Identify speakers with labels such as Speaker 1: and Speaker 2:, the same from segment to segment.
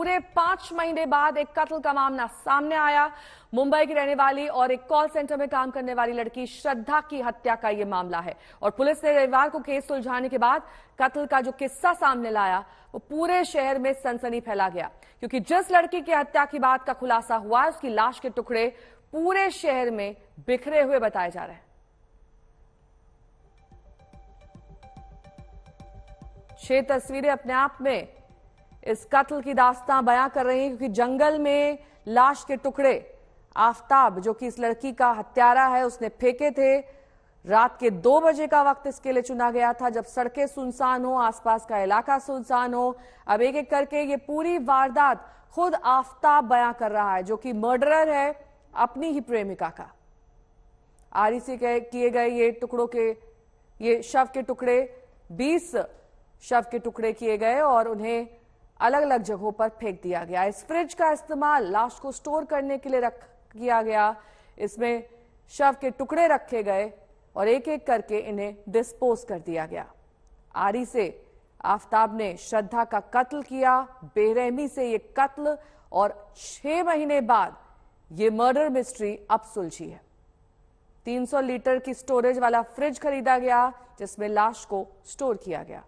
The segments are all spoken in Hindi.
Speaker 1: पूरे 5 महीने बाद एक कत्ल का मामला सामने आया। मुंबई की रहने वाली और एक कॉल सेंटर में काम करने वाली लड़की श्रद्धा की हत्या का यह मामला है और पुलिस ने रविवार को केस सुलझाने के बाद कत्ल का जो किस्सा सामने लाया वो पूरे शहर में सनसनी फैला गया, क्योंकि जिस लड़की की हत्या की बात का खुलासा हुआ उसकी लाश के टुकड़े पूरे शहर में बिखरे हुए बताए जा रहे हैं। 6 तस्वीरें अपने आप में इस कत्ल की दास्तां बयां कर रही हैं, क्योंकि जंगल में लाश के टुकड़े आफताब, जो कि इस लड़की का हत्यारा है, उसने फेंके थे। रात के 2 बजे का वक्त इसके लिए चुना गया था, जब सड़कें सुनसान हो, आसपास का इलाका सुनसान हो। अब एक एक करके ये पूरी वारदात खुद आफताब बयां कर रहा है, जो कि मर्डरर है अपनी ही प्रेमिका का। आरी से किए गए ये शव के टुकड़े 20 शव के टुकड़े किए गए और उन्हें अलग अलग जगहों पर फेंक दिया गया। इस फ्रिज का इस्तेमाल लाश को स्टोर करने के लिए किया गया। इसमें शव के टुकड़े रखे गए और एक एक करके इन्हें डिस्पोज कर दिया गया। आरी से आफताब ने श्रद्धा का कत्ल किया, बेरहमी से ये कत्ल, और 6 महीने बाद ये मर्डर मिस्ट्री अब सुलझी है। 300 लीटर की स्टोरेज वाला फ्रिज खरीदा गया जिसमें लाश को स्टोर किया गया।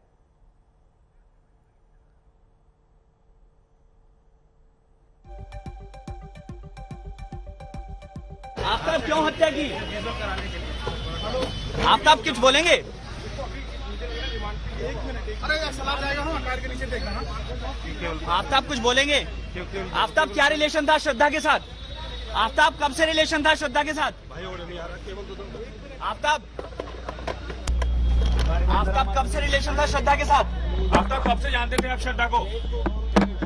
Speaker 2: आफताब क्यों हत्या की? आफताब कुछ बोलेंगे? आफताब कुछ बोलेंगे? आफताब क्या रिलेशन था श्रद्धा के साथ? आफताब कब से रिलेशन था श्रद्धा के साथ? आफताब कब से रिलेशन था श्रद्धा के साथ?
Speaker 3: आफताब कब से जानते थे आप श्रद्धा को?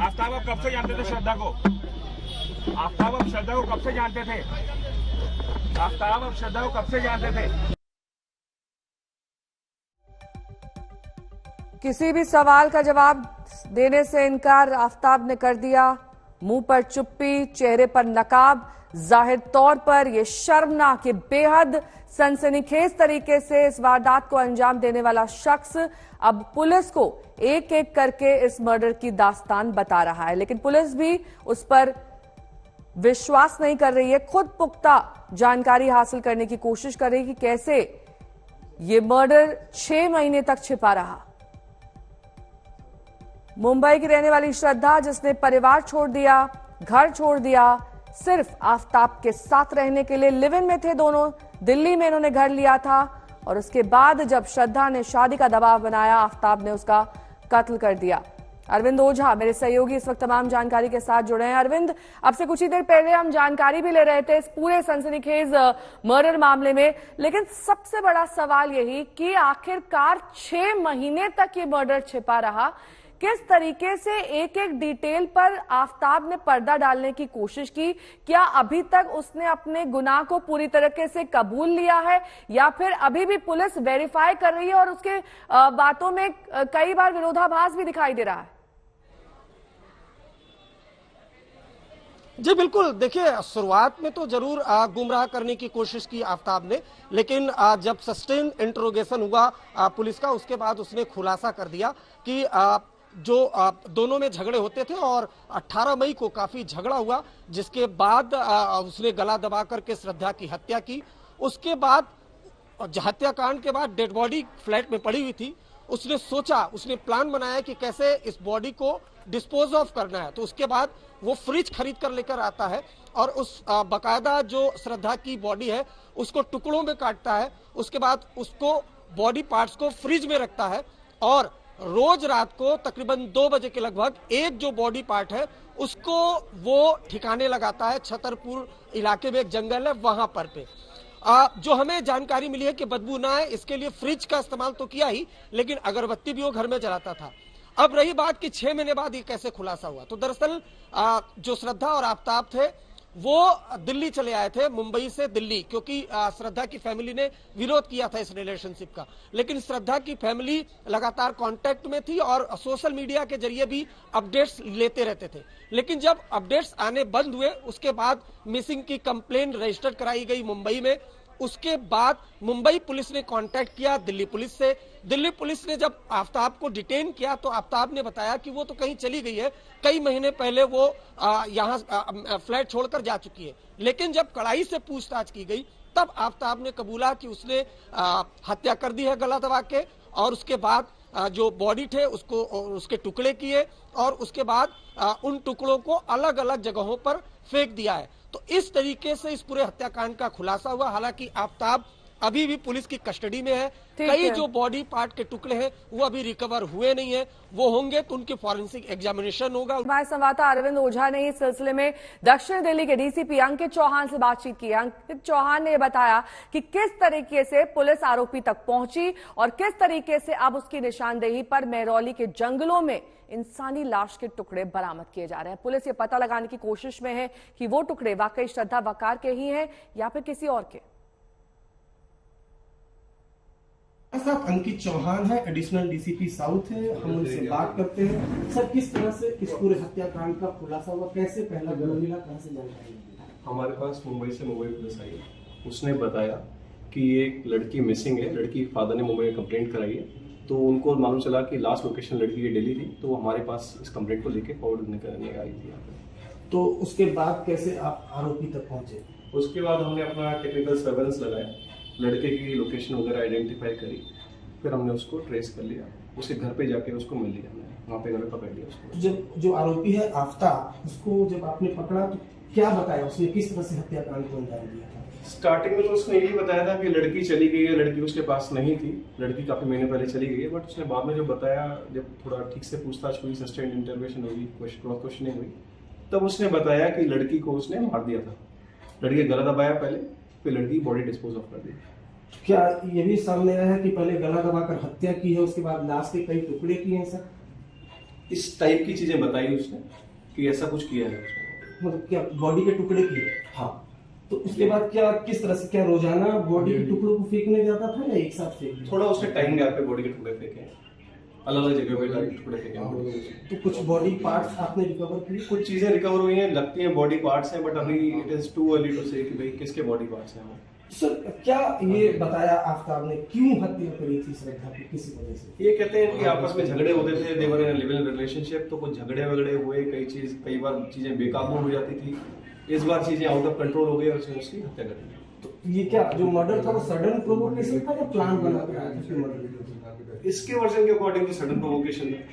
Speaker 3: आफताब आप कब से जानते थे श्रद्धा को? आफताब आप श्रद्धा को कब से जानते थे? आफताब आप श्रद्धा को कब से जानते थे?
Speaker 1: किसी भी सवाल का जवाब देने से इनकार आफताब ने कर दिया। मुंह पर चुप्पी, चेहरे पर नकाब। जाहिर तौर पर यह शर्मनाक, ये बेहद सनसनीखेज तरीके से इस वारदात को अंजाम देने वाला शख्स अब पुलिस को एक एक करके इस मर्डर की दास्तान बता रहा है, लेकिन पुलिस भी उस पर विश्वास नहीं कर रही है। खुद पुख्ता जानकारी हासिल करने की कोशिश कर रही है कि कैसे ये मर्डर 6 महीने तक छिपा रहा। मुंबई की रहने वाली श्रद्धा, जिसने परिवार छोड़ दिया, घर छोड़ दिया, सिर्फ आफताब के साथ रहने के लिए, लिव इन में थे दोनों, दिल्ली में इन्होंने घर लिया था और उसके बाद जब श्रद्धा ने शादी का दबाव बनाया, आफताब ने उसका कत्ल कर दिया। अरविंद ओझा मेरे सहयोगी इस वक्त तमाम जानकारी के साथ जुड़े हैं। अरविंद, अब से कुछ ही देर पहले हम जानकारी भी ले रहे थे इस पूरे सनसनीखेज मर्डर मामले में, लेकिन सबसे बड़ा सवाल यही कि आखिरकार 6 महीने तक ये मर्डर छिपा रहा। किस तरीके से एक एक डिटेल पर आफताब ने पर्दा डालने की कोशिश की? क्या अभी तक उसने अपने गुनाह को पूरी तरीके से कबूल लिया है या फिर अभी भी पुलिस वेरीफाई कर रही है और उसके बातों में कई बार विरोधाभास भी दिखाई दे रहा है?
Speaker 4: जी बिल्कुल, देखिए शुरुआत में तो जरूर गुमराह करने की कोशिश की आफताब ने, लेकिन जब सस्टेन इंट्रोगेशन हुआ पुलिस का, उसके बाद उसने खुलासा कर दिया कि जो दोनों में झगड़े होते थे और 18 मई को काफी झगड़ा हुआ, जिसके बाद उसने गला दबा करके श्रद्धा की हत्या की। उसके बाद हत्याकांड के बाद डेड बॉडी फ्लैट में पड़ी हुई थी। उसने प्लान बनाया कि कैसे इस बॉडी को डिस्पोज ऑफ करना है। तो उसके बाद वो फ्रिज खरीद कर लेकर आता है और उस बकायदा जो श्रद्धा की बॉडी है उसको टुकड़ों में काटता है। उसके बाद उसको बॉडी पार्ट्स को फ्रिज में रखता है और रोज रात को तकरीबन 2 बजे के लगभग एक जो बॉडी पार्ट है उसको वो ठिकाने लगाता है। छतरपुर इलाके में एक जंगल है वहां पर पे जो हमें जानकारी मिली है कि बदबू ना आए इसके लिए फ्रिज का इस्तेमाल तो किया ही, लेकिन अगरबत्ती भी वो घर में जलाता था। अब रही बात कि 6 महीने बाद ये कैसे खुलासा हुआ, तो दरअसल जो श्रद्धा और आफताब थे वो दिल्ली चले आए थे, मुंबई से दिल्ली, क्योंकि श्रद्धा की फैमिली ने विरोध किया था इस रिलेशनशिप का। लेकिन श्रद्धा की फैमिली लगातार कांटेक्ट में थी और सोशल मीडिया के जरिए भी अपडेट्स लेते रहते थे। लेकिन जब अपडेट्स आने बंद हुए उसके बाद मिसिंग की कंप्लेन रजिस्टर कराई गई मुंबई में उसके बाद मुंबई पुलिस ने कांटेक्ट किया दिल्ली पुलिस से। दिल्ली पुलिस ने जब आफ्ताब को डिटेन किया तो आफ्ताब ने बताया कि वो तो कहीं चली गई है, कई महीने पहले वो यहाँ फ्लैट छोड़कर जा चुकी है। लेकिन जब कड़ाई से पूछताछ की गई तब आफ्ताब ने कबूला कि उसने हत्या कर दी है गला दबा के, और उसके बाद जो बॉडी थे उसको उसके टुकड़े किए और उसके बाद उन टुकड़ों को अलग अलग जगहों पर फेंक दिया है। तो इस तरीके से इस पूरे हत्याकांड का खुलासा हुआ। हालांकि आफ्ताब अभी भी पुलिस की कस्टडी में है। कई जो बॉडी पार्ट के टुकड़े हैं वो अभी रिकवर हुए नहीं है, वो होंगे तो उनकी फॉरेंसिक एग्जामिनेशन होगा।
Speaker 1: हमारे संवाददाता अरविंद ओझा ने इस सिलसिले में दक्षिण दिल्ली के डीसीपी अंकित चौहान से बातचीत की। अंकित चौहान ने बताया कि किस तरीके से पुलिस आरोपी तक पहुंची और किस तरीके से अब उसकी निशानदेही पर महरौली के जंगलों में इंसानी लाश के टुकड़े बरामद किए जा रहे हैं। पुलिस ये पता लगाने की कोशिश में है कि वो टुकड़े वाकई श्रद्धा वकार के ही हैं या फिर किसी और के।
Speaker 4: साथ अंकित चौहान है, एडिशनल डीसीपी साउथ है, हम उनसे बात करते हैं। सर, किस तरह से इस पूरे हत्याकांड का खुलासा हुआ, कैसे पहला गला मिला, कहां से जानकारी मिली?
Speaker 5: हमारे पास मुंबई से मोबाइल पुलिस आई है। उसने बताया कि एक लड़की मिसिंग है, लड़की के फादर ने मुंबई में कंप्लेंट कराई है, तो उनको मालूम चला कि लास्ट लोकेशन लड़की की दिल्ली थी, तो वो हमारे पास इस कंप्लेंट को लेके फॉरवर्ड करने आई थी यहाँ पे।
Speaker 4: तो उसके बाद कैसे आप आरोपी तक पहुंचे?
Speaker 5: उसके बाद हमने अपना टेक्निकल सर्वेलेंस लगाया, लड़के की लोकेशन वगैरह आइडेंटिफाई करी, फिर हमने उसको ट्रेस कर लिया, उसके घर पे जाके उसको मिल लिया, हमने वहाँ पे घर पकड़ लिया उसको।
Speaker 4: जब जो आरोपी है आफ्ताब, उसको जब आपने पकड़ा तो क्या बताया उसने, किस तरह से हत्याकांड को अंजाम दिया था?
Speaker 5: स्टार्टिंग में तो उसने यही बताया था कि लड़की चली गई है, लड़की उसके पास नहीं थी, लड़की काफी महीने पहले चली गई है। बट उसने बाद में जो बताया, जब थोड़ा ठीक से पूछताछ हुई, सस्टेन्ड इंटरोगेशन हुई, क्रॉस क्वेश्चनिंग हुई, तब उसने बताया कि लड़की को उसने मार दिया था। लड़की का गला दबाया पहले, फिर लड़की बॉडी डिस्पोज ऑफ कर दी।
Speaker 4: क्या ये भी सामने आया है कि पहले गला दबाकर हत्या की है, उसके बाद लाश के कई टुकड़े किए हैं? सर,
Speaker 5: इस टाइप की चीजें बताई उसने कि ऐसा कुछ किया है उसने।
Speaker 4: मतलब क्या बॉडी के टुकड़े किए? हाँ। तो उसके बाद क्या, किस तरह से, क्या रोजाना बॉडी के टुकड़ों को फेंकने जाता था या एक साथ फेंक?
Speaker 5: थोड़ा उसने टाइम गैप पे बॉडी के टुकड़े फेंके, अलग अलग जगह पे टुकड़े फेंके।
Speaker 4: तो कुछ बॉडी पार्ट्स आपने रिकवर किए?
Speaker 5: कुछ चीजें रिकवर हुई हैं, लगती हैं बॉडी पार्ट्स हैं, बट अभी it is too early to say कि भाई किसके बॉडी पार्ट्स हैं।
Speaker 4: सर, क्या ये बताया आफ्ताब ने क्यों हत्या करी थी श्रद्धा की, किसी वजह से?
Speaker 5: ये कहते हैं कि आपस में झगड़े होते थे, देवर इन लिव इन रिलेशनशिप, तो कुछ झगड़े वगड़े हुए, कई बार चीजें बेकाबू हो जाती थी। इस बार चीजें आउट ऑफ कंट्रोल हो गई और उसने उसकी हत्या कर दी।
Speaker 4: तो ये क्या जो मर्डर था वो सडन प्रोवोकेशन था या प्लान बना कर आया था मर्डर?
Speaker 5: इसके वर्जन के अकॉर्डिंग टू सडन प्रोवोकेशन है,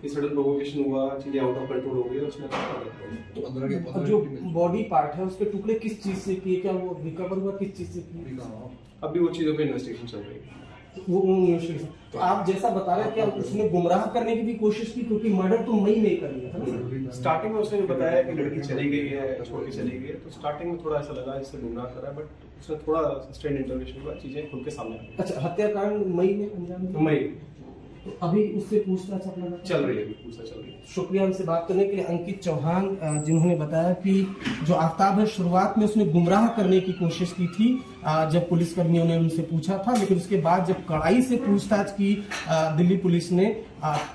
Speaker 5: सडन प्रोवोकेशन हुआ, चीजें आउट ऑफ कंट्रोल हो गई और उसने
Speaker 4: तो जो बॉडी पार्ट है उसके टुकड़े किस चीज से किए, क्या वो रिकवर हुआ, किस चीज से किए?
Speaker 5: अभी वो चीजों पे इन्वेस्टिगेशन चल रही है।
Speaker 4: वो तो आप जैसा बता रहे हैं, क्या उसने गुमराह करने की भी कोशिश की, क्योंकि मर्डर तो मई में कर लिया था ना?
Speaker 5: स्टार्टिंग में उसने बताया कि लड़की चली गई है, छोड़ के चली गई है, तो स्टार्टिंग में थोड़ा ऐसा लगा जिससे गुमराह कर रहा है, बट उसने थोड़ा सस्टेन्ड इंटरोगेशन हुआ, चीजें खुल के सामने आ गई।
Speaker 4: अच्छा, हत्याकांड मई में अंजाम दिया?
Speaker 5: मई।
Speaker 4: तो अभी उससे पूछताछ अपना
Speaker 5: चल रही है, पूछताछ चल रही है।
Speaker 4: शुक्रिया हमसे बात करने के लिए। अंकित चौहान, जिन्होंने बताया कि जो आफ्ताब है, शुरुआत में उसने गुमराह करने की कोशिश की थी जब पुलिसकर्मियों ने उनसे पूछा था, लेकिन उसके बाद जब कड़ाई से पूछताछ की दिल्ली पुलिस ने,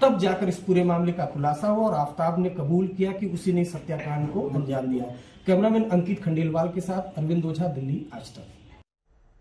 Speaker 4: तब जाकर इस पूरे मामले का खुलासा हुआ और आफ्ताब ने कबूल किया कि उसी ने इस हत्याकांड को अंजाम दिया। कैमरामैन अंकित खंडेलवाल के साथ अरविंद ओझा, दिल्ली आज तक।